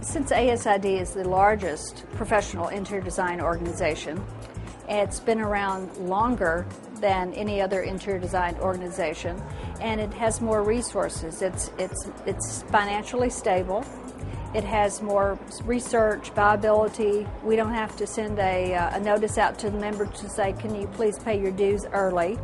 Since ASID is the largest professional interior design organization, it's been around longer than any other interior design organization, and it has more resources. It's financially stable. It has more research, viability. We don't have to send a notice out to the member to say, can you please pay your dues early?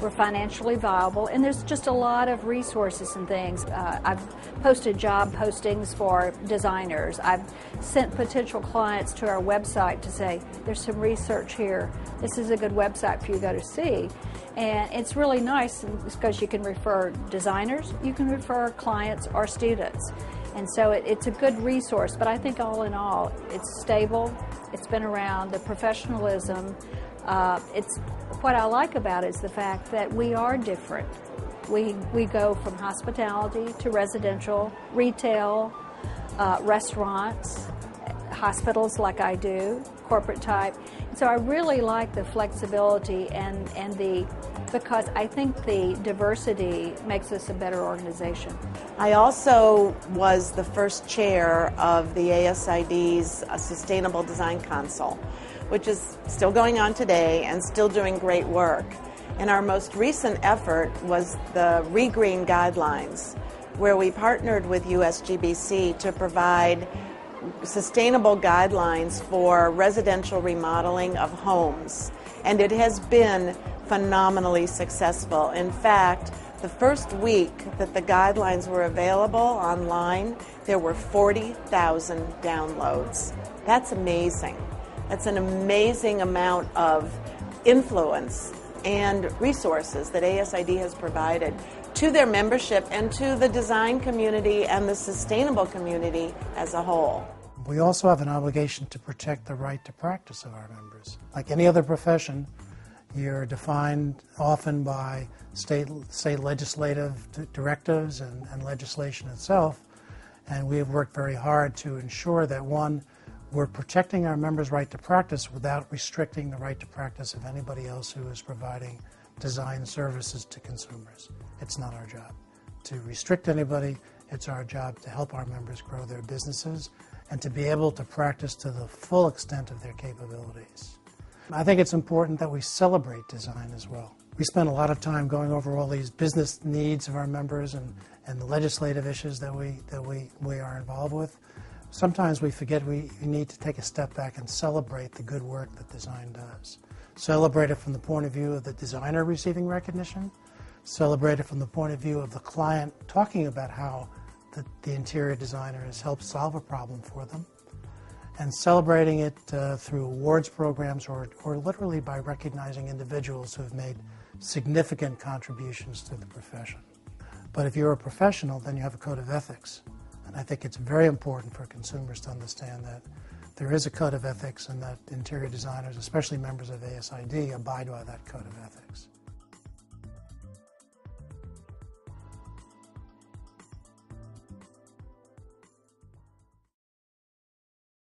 We're financially viable, and there's just a lot of resources and things. I've posted job postings for designers. I've sent potential clients to our website to say, there's some research here. This is a good website for you to go to see. And it's really nice because you can refer designers, you can refer clients or students. And so it's a good resource, but I think all in all, it's stable, it's been around, the professionalism. What I like about it is the fact that we are different. We go from hospitality to residential, retail, restaurants, hospitals like I do, corporate type. So I really like the flexibility because I think the diversity makes us a better organization. I also was the first chair of the ASID's Sustainable Design Council, which is still going on today and still doing great work. And our most recent effort was the ReGreen Guidelines, where we partnered with USGBC to provide sustainable guidelines for residential remodeling of homes. And it has been phenomenally successful. In fact, the first week that the guidelines were available online, there were 40,000 downloads. That's amazing. That's an amazing amount of influence and resources that ASID has provided to their membership and to the design community and the sustainable community as a whole. We also have an obligation to protect the right to practice of our members. Like any other profession, you're defined often by state legislative directives and legislation itself, and we have worked very hard to ensure that, one, we're protecting our members' right to practice without restricting the right to practice of anybody else who is providing design services to consumers. It's not our job to restrict anybody. It's our job to help our members grow their businesses and to be able to practice to the full extent of their capabilities. I think it's important that we celebrate design as well. We spend a lot of time going over all these business needs of our members and the legislative issues that we are involved with. Sometimes we forget we need to take a step back and celebrate the good work that design does. Celebrate it from the point of view of the designer receiving recognition. Celebrate it from the point of view of the client talking about how the interior designer has helped solve a problem for them. And celebrating it through awards programs or literally by recognizing individuals who have made significant contributions to the profession. But if you're a professional, then you have a code of ethics. And I think it's very important for consumers to understand that there is a code of ethics and that interior designers, especially members of ASID, abide by that code of ethics.